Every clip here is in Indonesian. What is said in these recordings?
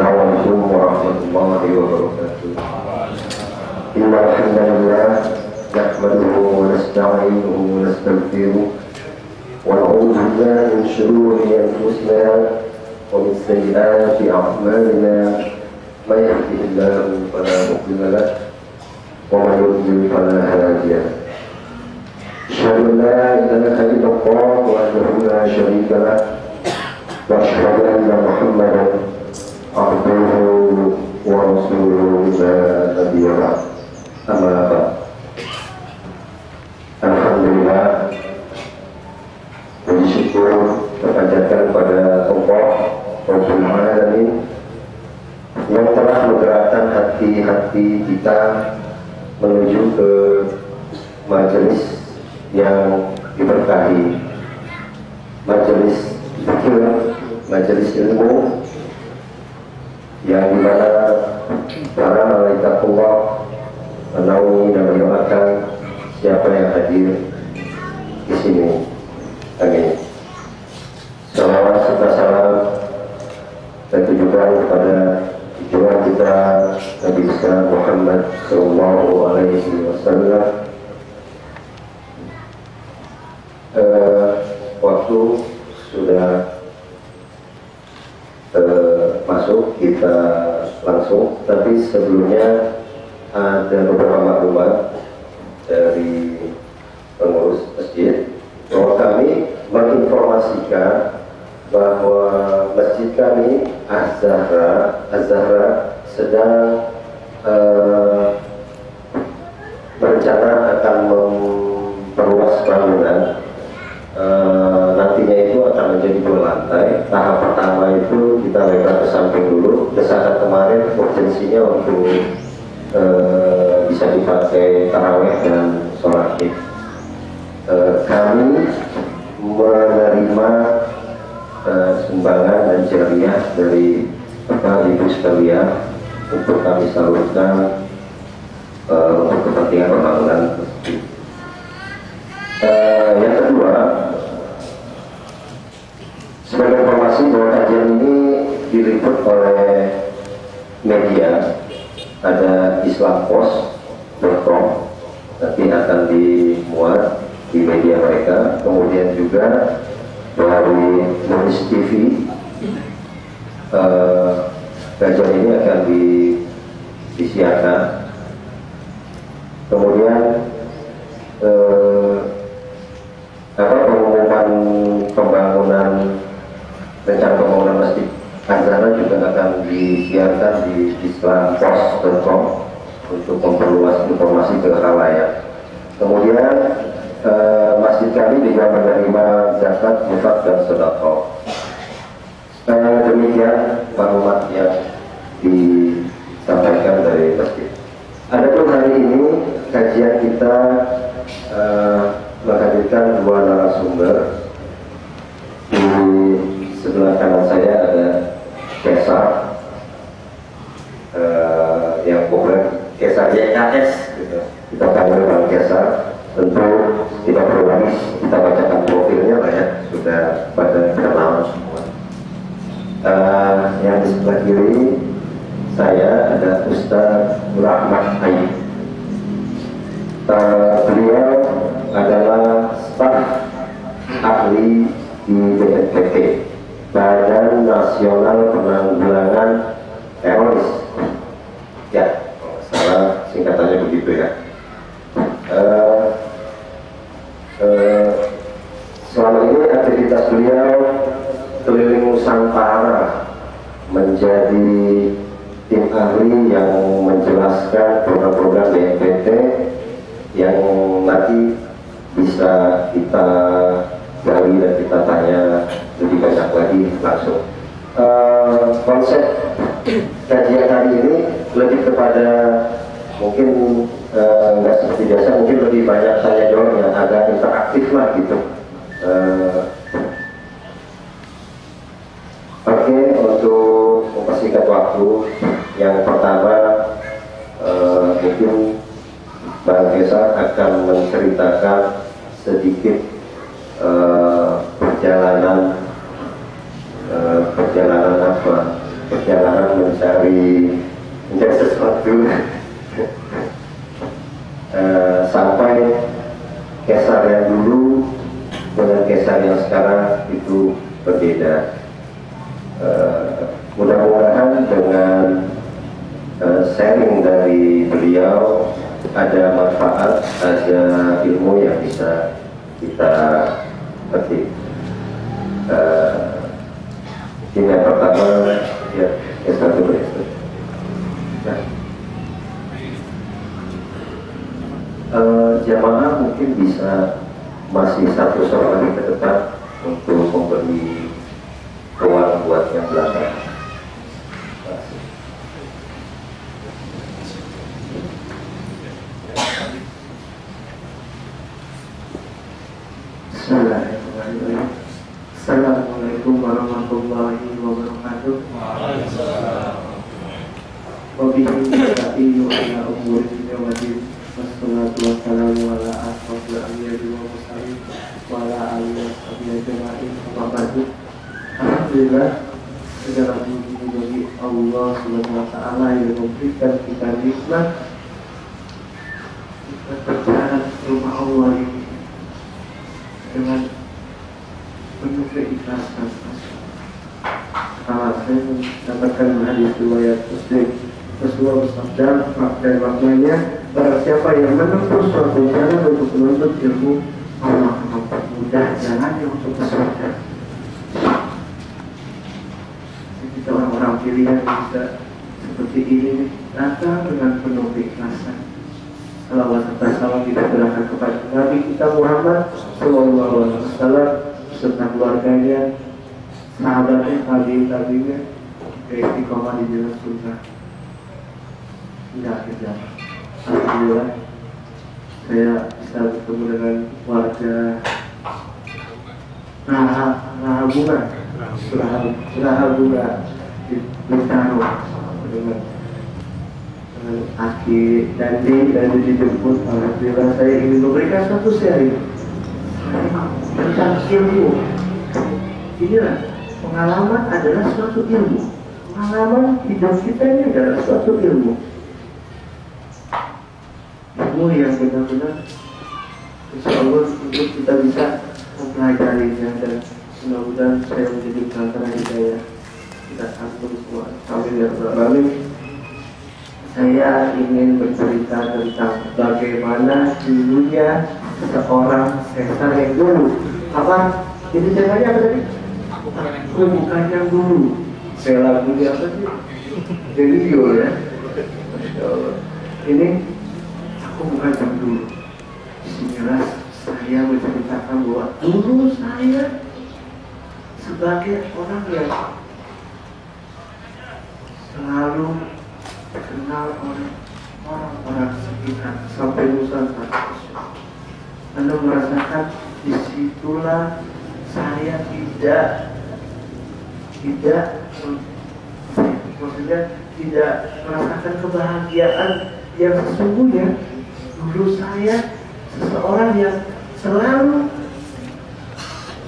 Assalamualaikum warahmatullahi wabarakatuh. Innal hamdalillah nahmaduhu wa nasta'inuhu wa nastaghfiruh wa na'udzu billahi min shururi anfusina wa min sayyiati a'malina. May yahdihillahu fala mudilla lahu wa may yudlil fala hadiya lahu. Asyhadu an la ilaha illallah wahdahu la syarika lahu wa asyhadu anna Muhammadan abduhu wa rasuluhu la nabiyya ba'd. Amma ba'd. Alhamdulillah, puji syukur terpanjatkan pada Allah Rabbul Alamin yang telah menggerakkan hati-hati kita menuju ke majelis yang diberkahi, majelis zikir, majelis ilmu, yang dimana para malaikat Allah menaungi dan mendoakan siapa yang hadir di sini. Amin. Salawat serta salam ditujukan kepada junjungan kita Nabi besar Muhammad Sallallahu Alaihi Wasallam. Waktu sudah masuk, kita langsung, tapi sebelumnya ada beberapa maklumat dari pengurus masjid bahwa kami menginformasikan bahwa masjid kami Az-Zahra sedang berencana akan memperluas bangunan. Nantinya itu akan menjadi 2 lantai. Tahap pertama itu kita lebar ke samping dulu. Desakan kemarin urgensinya untuk bisa dipakai taraweh dan sholat id. Kami menerima sumbangan dan jariah dari Bapak Ibu sekalian untuk kami salurkan untuk kepentingan pembangunan masjid. Yang kedua, sebagai informasi bahwa kajian ini diliput oleh media, ada islampost.com, nanti akan dimuat di media mereka. Kemudian juga dari Monis TV, kajian ini akan disiarkan. Kemudian pengumuman pembangunan, rencana pembangunan masjid Az-Zahra juga akan disiarkan di islampost.com untuk memperluas informasi ke khalayak. Kemudian masjid kami juga menerima zakat, infak dan sedekah. Demikian maklumat yang disampaikan dari masjid. Adapun hari ini kajian kita menghadirkan 2 narasumber. Di sebelah kanan saya ada Kesar, yang populer Kesar YKS gitu. Kita panggil Bang Kesar. Tentu tidak perlu lagi kita bacakan profilnya lah ya, sudah pada kenal semua. Yang di sebelah kiri saya ada Ustaz Rahmat Ayyub. Beliau adalah staf ahli di BNPT, Badan Nasional Penanggulangan Teroris. Ya, kalau salah singkatannya begitu ya. Selama ini aktivitas beliau keliling Nusantara menjadi tim ahli yang menjelaskan program-program BNPT yang nanti bisa kita gali dan kita tanya lebih banyak lagi langsung. Konsep kajian kali ini lebih kepada mungkin nggak seperti biasa, mungkin lebih banyak tanya jawab yang agak interaktif lah gitu. Oke, untuk mempersingkat waktu, yang pertama mungkin Bang Kesar akan menceritakan sedikit perjalanan perjalanan mencari sesuatu sampai Kesar yang dulu dengan Kesar yang sekarang itu berbeda. Mudah-mudahan dengan sharing dari beliau ada manfaat, ada ilmu yang bisa kita petik. Ini yang pertama ya, Kesar dulu ya. Jamaah mungkin bisa masih satu soal lagi ke depan untuk memberi ruang buat yang belakang. Assalamualaikum warahmatullahi wabarakatuh. Wabillahi taufiq ala umuri dunya wa din. Wassalatu wassalamu ala asyrofil anbiya'i wal mursalin wa ala alihi washabihi ajma'in. Amma ba'du. Alhamdulillah, segala puji bagi Allah Subhanahu wa taala yang memberikan kita nikmat berjalan ke rumah Allah ini dengan penuh keikhlasan. Kalau saya mendapatkan hadis riwayat Muslim, Rasulullah bersabda dan maknanya, barang siapa yang menempuh suatu jalan untuk menuntut ilmu, Allah akan mempermudah jalannya untuk ke surga. Kita orang-orang pilihan bisa seperti ini datang dengan penuh keikhlasan. Salawat serta salam kita berikan kepada Nabi kita Muhammad Sallallahu Alaihi Wasallam beserta keluarganya, sahabatnya, tabi'in-tabi'innya, istiqomah di jalan sunnah hingga akhir zaman. Alhamdulillah, saya bisa bertemu dengan warga Raha Bunga di Bintaro dengan Aki dan dijemput. Alhamdulillah, saya ingin memberikan satu sharing tentang ilmu. Inilah, pengalaman adalah suatu ilmu. Pengalaman hidup kita ini adalah suatu ilmu. Ilmu yang benar-benar insya Allah untuk kita bisa mempelajarinya, dan mudah-mudahan saya menjadi perantara hidayah kita semua. Amin ya rabbal alamin. Saya ingin bercerita tentang bagaimana dulunya seorang Kesar yang dulu. Apa? Ini ceritanya apa tadi? Bukan yang dulu. Saya lagunya apa sih? Delio ya. Masya Allah. Ini aku bukan yang dulu. Disinilah saya menceritakan bahwa dulu saya sebagai orang yang selalu kenal oleh orang-orang sekitar sampai Nusantara. Anda merasakan disitulah saya maksudnya tidak merasakan kebahagiaan yang sesungguhnya. Dulu saya seseorang yang selalu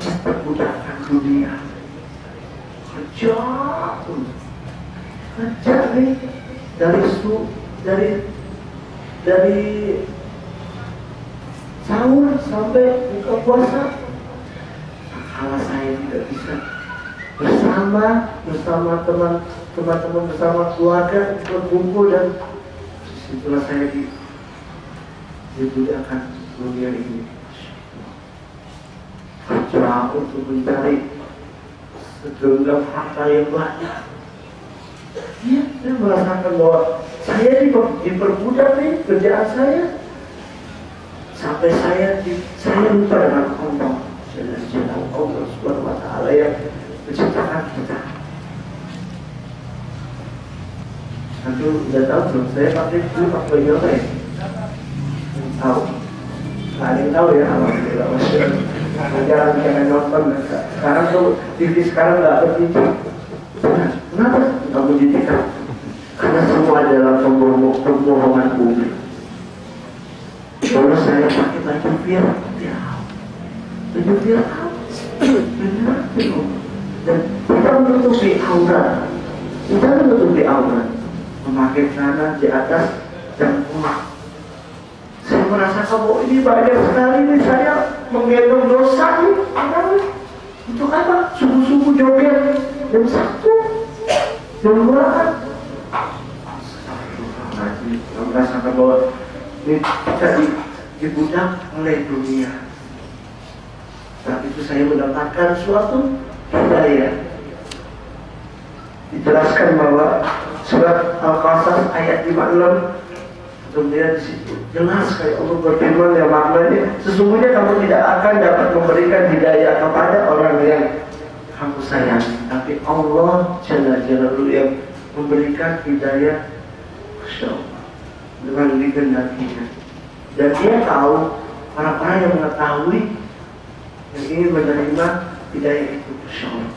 memperbudakan dunia, kerja nih dari sahur sampai buka puasa. Kalau saya tidak bisa bersama teman-teman bersama keluarga berkumpul, dan disitulah saya dibudakkan dunia ini. Kerja untuk mencari segenggam harta yang banyak. Ya, saya merasakan bahwa saya diperbudak nih kerjaan saya, sampai saya lupa dengan Allah. Jalan Allah Subhanahu wa taala yang menciptakan kita. Antum udah tahu belum? Saya pakai baju apa ya? Tahu? Ada yang tahu ya? Alhamdulillah. Jangan nonton. Sekarang tuh TV sekarang nggak berhenti. Kenapa kamu didikan? Karena semua adalah pembohongan publik. Kalau saya pakai baju viral, baju viral benar, dan kita menutupi aurat. Kita menutupi aurat, memakai celana di atas dan bawah. Saya merasakan bahwa ini banyak sekali nih, saya menggendong dosa nih. Untuk apa? Subuh-subuh joget jam 1, jam 2. Saya merasakan bahwa ini kita dibudak oleh dunia. Saat itu saya mendapatkan suatu hidayah. Dijelaskan bahwa surat Al-Qasas ayat 56, kemudian di situ jelas kayak Allah berfirman yang maknanya, sesungguhnya kamu tidak akan dapat memberikan hidayah kepada orang yang kamu sayangi, tapi Allah Jalla Jalaluhu yang memberikan hidayah, Masya Allah, dengan dikehendakinya. Dan dia tahu orang-orang yang mengetahui yang ingin menerima hidayah itu, Masya Allah.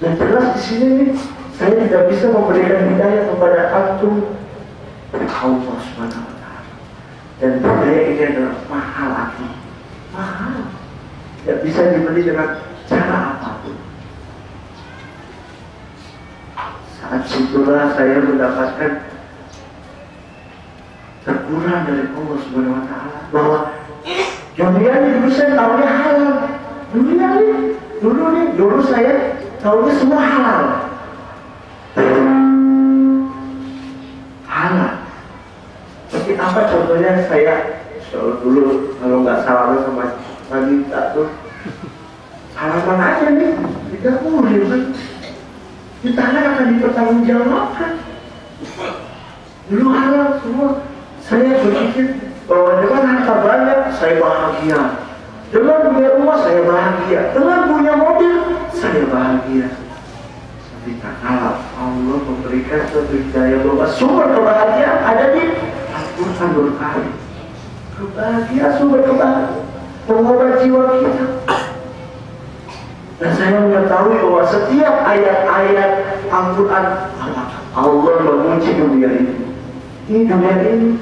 Dan jelas di sini nih, saya tidak bisa memberikan hidayah kepada antum, Allah Subhanahu wa Ta'ala. Dan hidayah ini adalah mahal hati, mahal, tidak bisa dibeli dengan cara apapun. Saat situlah saya mendapatkan teguran dari Allah Subhanahu wa Ta'ala bahwa dunia ini dulu saya tahunya halal. Dulu saya tahunya semua halal. Halal. Seperti apa contohnya? Saya dulu kalau nggak salaman sama wanita tuh, salaman aja nih, tidak boleh kan? Ditanya akan dipertanggungjawabkan. Dulu halal semua. Saya berpikir bahwa dengan harta banyak saya bahagia, dengan punya rumah saya bahagia, dengan punya mobil saya bahagia. Tapi tak kalah Allah memberikan suatu hidayah bahwa sumber kebahagiaan ada di Al-Quran berkali. Kebahagiaan, sumber kebahagiaan, pengobat jiwa kita. Dan saya mengetahui bahwa setiap ayat-ayat Al-Quran Allah memuji dunia ini. Ini dunia ini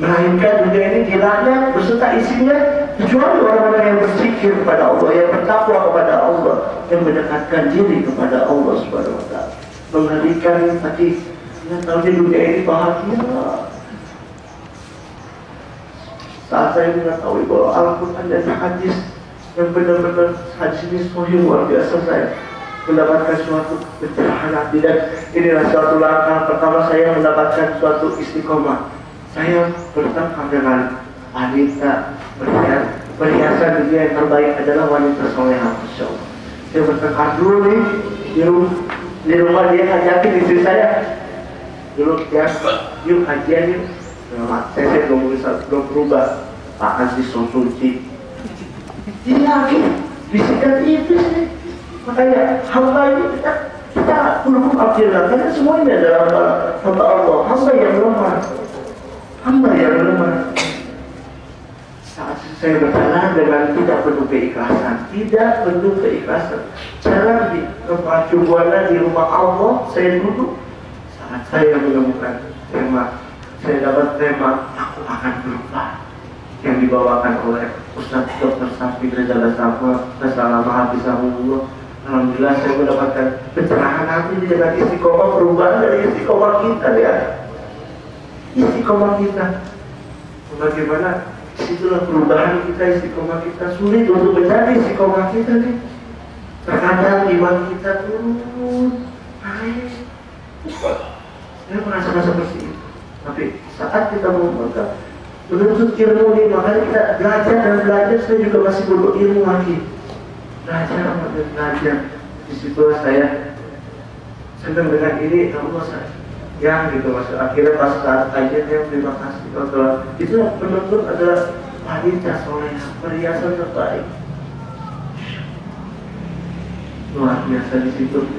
melainkan dunia ini dilaknat beserta isinya, kecuali orang-orang yang berzikir kepada Allah, yang bertakwa kepada Allah, yang mendekatkan diri kepada Allah Subhanahu wa Ta'ala. Mengerikan tadi, yang tahu di dunia ini bahagia. Saat saya mengetahui bahwa Al-Quran dan hadis yang benar-benar hadis ini sahih, luar biasa, saya mendapatkan suatu pencerahan hati. Dan inilah suatu langkah pertama saya mendapatkan suatu istiqomah. Saya bertengkar dengan wanita perhiasan dunia yang terbaik adalah wanita solehah, Masya Allah. Saya bertengkar dulu nih di rumah dia ngajakin istri saya dulu ya, yuk kajian yuk. Saya belum berubah, akan disonsumsi. Ini lagi bisikan iblis nih. Makanya hamba ini kita perlu akhirat, karena semuanya adalah hamba Allah, hamba yang lemah. Hamba yang lemah. Saat saya berjalan dengan tidak penuh keikhlasan, jalan di tempat jubuana di rumah Allah, saya duduk. Saat saya menemukan tema, saya dapat tema aku akan berubah yang dibawakan oleh Ustaz Dr. Safi Reza Sama Habisahullah. Alhamdulillah saya mendapatkan pencerahan hati dengan istiqomah, perubahan dari istiqomah kita ya. Istiqomah kita, bagaimana itulah perubahan kita, istiqomah kita. Sulit untuk menjadi istiqomah kita nih. Terkadang iman kita turun, naik. Saya merasakan seperti itu. Tapi saat kita menuntut ilmu nih, makanya kita belajar dan belajar. Saya juga masih butuh ilmu lagi. Belajar. Disitulah saya senang dengan ini. Allah saya yang gitu mas, akhirnya pas saat kajian yang terima kasih kalau itu penuntut adalah wanita solehah, perhiasan terbaik, luar biasa di situ.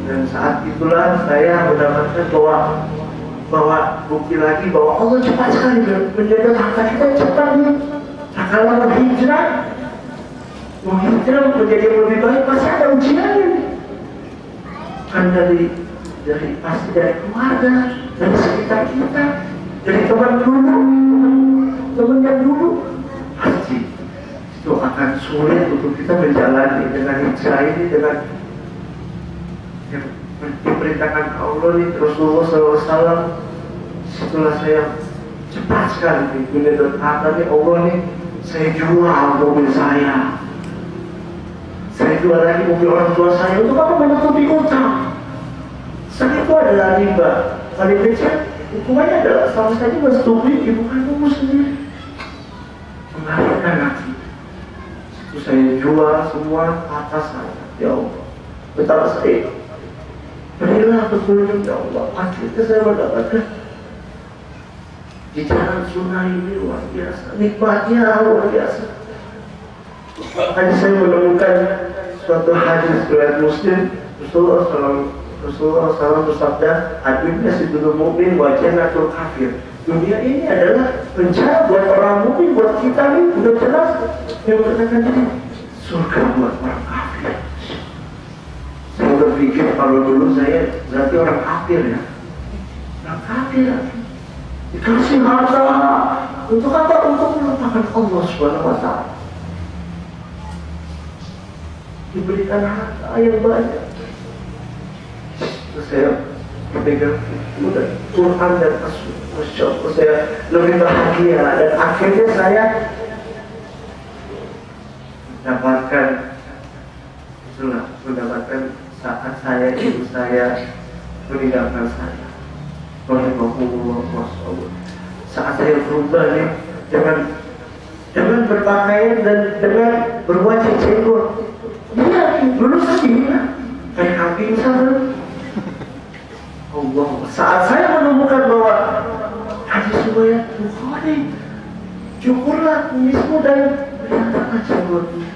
Dan saat itulah saya mendapatkan bahwa bukti lagi bahwa Allah cepat sekali menjaga harta kita, cepat nih. Kalau menghijrah menjadi yang lebih baik pasti ada ujiannya, kan pasti dari keluarga, dari sekitar kita, dari teman yang dulu pasti itu akan akan sulit untuk kita menjalani dengan hijrah ini, dengan yang diperintahkan Allah nih Rasulullah SAW. Setelah saya cepat sekali di dunia dan akhirat nih Allah nih, saya jual mobil saya jual lagi mobil orang tua saya untuk apa? Menutupi utang. Saat itu adalah riba. Paling kecil hukumannya adalah sama saja menutupi ibu kandungmu sendiri, mengalihkan hati. Itu saya jual semua atas saya, ya Allah. Betapa saya berilah petunjuk, ya Allah. Akhirnya saya mendapatkan di jalan sunnah ini luar biasa, nikmatnya luar biasa. Makanya saya menemukan suatu hadis riwayat Muslim, Rasulullah SAW bersabda, "Ad-dunya sijnul mu'min wa jannatul kafir." Dunia ini adalah penjara buat orang mukmin, buat kita nih udah jelas yang berkatakan ini surga buat orang kafir. Saya berpikir kalau dulu saya berarti orang kafir ya, orang kafir dikasih harta untuk apa? Untuk melupakan Allah Subhanahu Wa Taala. Diberikan harta yang banyak. Terus saya berpegang udah Quran dan Masya Allah, saya lebih bahagia dan akhirnya saya mendapatkan saat saya ibu saya meninggalkan saya. Rahimahullah, Masya Allah. Saat saya berubah nih dengan berpakaian dan dengan berwajah jenggot. Iya, dulu saya kayak kambing sana. Allah, saat saya menemukan bahwa hadis riwayat Bukhari, cukurlah kumismu dan berantakan jenggotmu.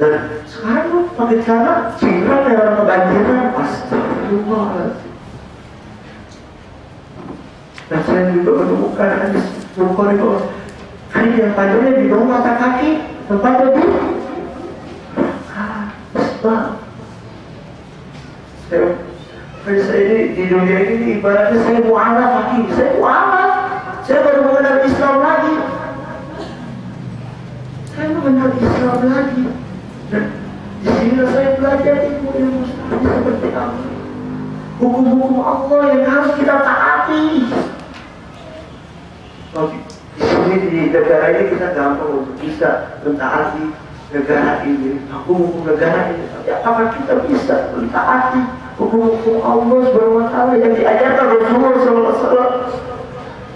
Dan sekarang lu pakai cara cingkrang kayak orang kebanjiran. Astagfirullahaladzim. Dan saya juga menemukan hadis Bukhari bahwa kain yang panjangnya di bawah mata kaki, tempatnya di saya ini di dunia ini ibaratnya saya mu'alaf lagi, saya baru mengenal Islam lagi, dan di sini saya belajar ilmu seperti apa, hukum-hukum Allah yang harus kita taati. Di sini di negara ini kita gampang untuk bisa mentaati negara ini, hukum negara ini. Tapi apakah kita bisa mentaati hukum Allah Subhanahu Wa Taala yang diajarkan Rasulullah SAW?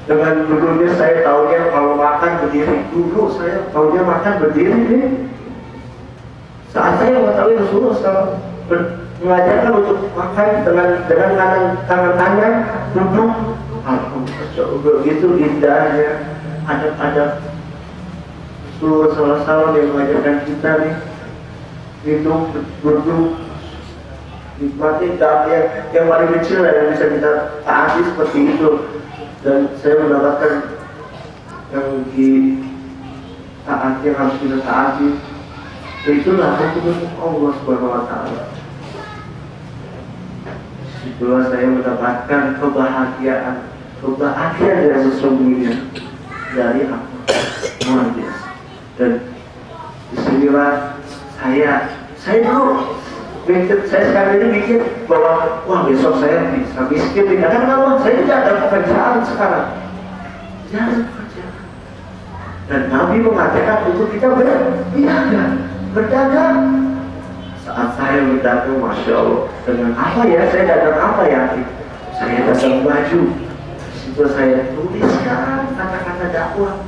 Dengan dulunya saya tahunya kalau makan berdiri, dulu saya tahunya makan berdiri nih. Saat saya mengetahui Rasulullah SAW mengajarkan untuk makan dengan tangan kanan duduk, alhamdulillah begitu indahnya adab-adab Rasulullah SAW yang mengajarkan kita nih, hidup, duduk, nikmati yang paling kecil yang bisa kita taati seperti itu. Dan saya mendapatkan yang taati, yang harus kita taati, itulah hukum Allah Subhanahu Wa Taala. Itulah saya mendapatkan kebahagiaan yang sesungguhnya dari Allah, luar biasa. Dan disinilah saya dulu saya sekarang ini mikir bahwa wah besok saya bisa miskin nih. Karena saya tidak ada pekerjaan sekarang, tidak ada pekerjaan. Dan Nabi mengatakan untuk kita berdagang. Saat saya berdagang, Masya Allah, dengan apa ya? Saya dagang apa ya? Saya dagang baju. Situ saya tuliskan kata-kata dakwah.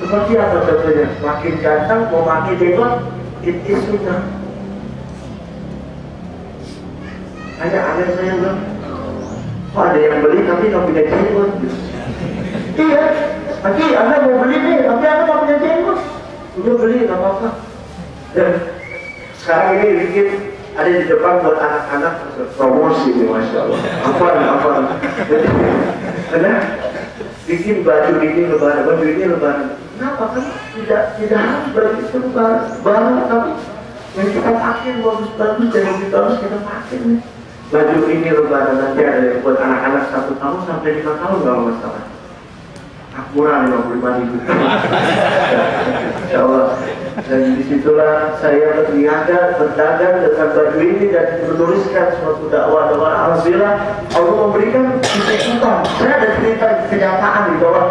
Seperti apa contohnya? Makin ganteng mau pakai jenggot, itu sudah. Ada saya bilang, kok ada yang beli tapi nggak punya jenggot? Iya, tapi Anda mau beli nih, tapi Anda nggak punya jenggot. Udah beli, nggak apa-apa. Dan sekarang ini bikin ada di depan buat anak-anak promosi nih, Masya Allah. Apa? Karena bikin baju ini lebaran. Kenapa? Kan tidak harus baju itu lebaran, tapi yang kita pakai bagus-bagus dan yang kita harus kita pakai nih. Baju ini lebaran nanti ada yang buat anak-anak 1 tahun sampai 5 tahun kalau masalah. murah 55.000. Insya Allah. Dan disitulah saya berniaga, berdagang dengan baju ini dan menuliskan suatu dakwah. Alhamdulillah Allah memberikan kecukupan. Saya ada cerita kenyataan di bawah.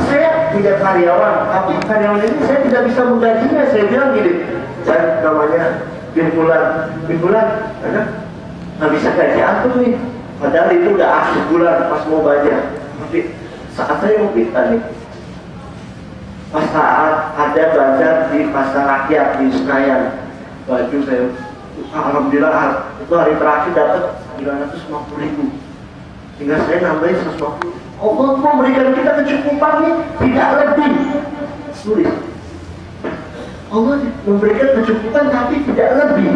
Saya punya karyawan, tapi karyawan ini saya tidak bisa menggajinya. Saya bilang gini, saya namanya bin Fulan, karena nggak bisa gaji aku nih. Padahal itu udah akhir bulan pas mau bayar. Tapi saat saya mau minta nih, pas saat ada bazar di pasar rakyat di Senayan, baju saya alhamdulillah itu hari terakhir dapat 950.000, sehingga saya nambahin 150. Allah memberikan kita kecukupan nih, tidak lebih. Tulis, Allah memberikan kecukupan tapi tidak lebih.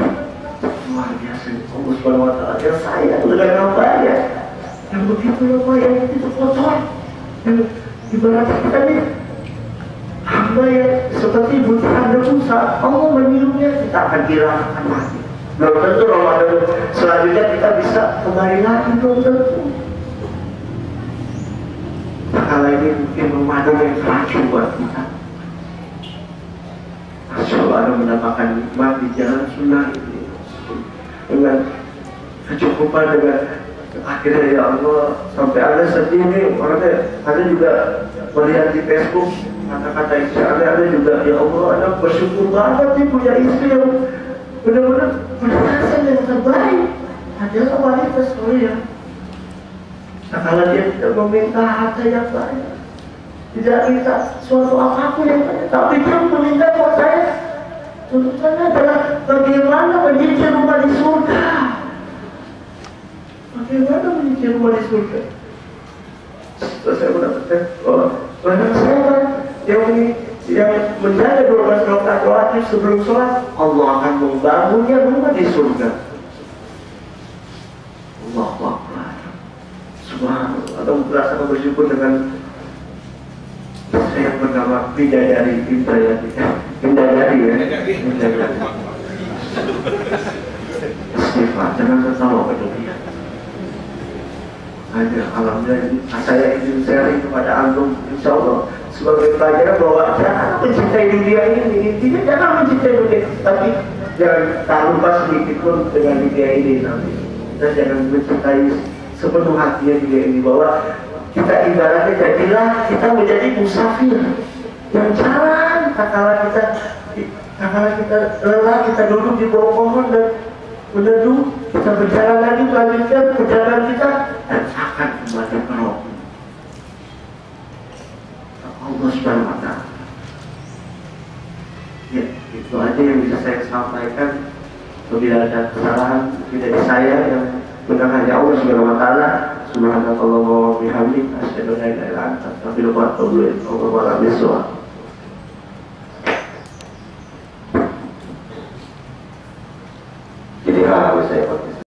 Luar biasa Allah Subhanahu wa Ta'ala. Yang saya dengan nambahnya yang begitu lama, yang begitu kotor, yang ibarat kita nih hamba yang seperti butiran debu, saat Allah meniupnya kita akan akan mati. Belum tentu Ramadan selanjutnya kita bisa kembali lagi, belum tentu. Kala ini mungkin Ramadan yang terakhir buat kita. Masya Allah, ada mendapatkan nikmat di jalan sunnah ini dengan kecukupan, dengan akhirnya ya Allah, sampai ada sedih nih orangnya. Ada juga melihat di Facebook kata-kata istri ada juga, ya Allah, ada bersyukur banget nih punya istri yang benar-benar berdasar yang terbaik. Adalah wanita soalnya. Nah, kalau dia tidak meminta harta yang banyak, tidak minta suatu apapun yang banyak, tapi dia meminta buat saya, tuntutannya adalah bagaimana menyicil rumah di surga. Bagaimana menyicil rumah di surga? Setelah saya mendapatkan banyak sahabat yang menjaga 12 rakaat rawatib sebelum sholat, Allah akan membangunnya rumah di surga. Allahu Akbar. Subhanallah. Atau merasakan bersyukur dengan saya yang bernama Bidadari Bidadari ya. Bidadari. Istighfar, jangan tertawa pada dia. Ada alhamdulillah saya izin sharing kepada antum, insya Allah sebagai pelajaran bahwa jangan mencintai dunia ini. Intinya jangan mencintai dunia, tapi jangan tak lupa sedikit pun dengan dunia ini nanti. Dan jangan mencintai sepenuh hatinya dunia ini, bahwa kita ibaratnya jadilah kita menjadi musafir yang jalan. Kala kita lelah, kita duduk di bawah pohon dan meneduh, kita berjalan lagi melanjutkan perjalanan kita dan akan kembali ke roh Allah Subhanahu wa Ta'ala. Ya, itu aja yang bisa saya sampaikan. Bila ada kesalahan dari saya, yang benar hanya Allah Subhanahu wa Ta'ala. Subhanallah wa bihamdihi, asyhadu an la ilaha illa anta, astaghfiruka wa atubu ilaik. Allahu a'lam bishawab. Jadi harus saya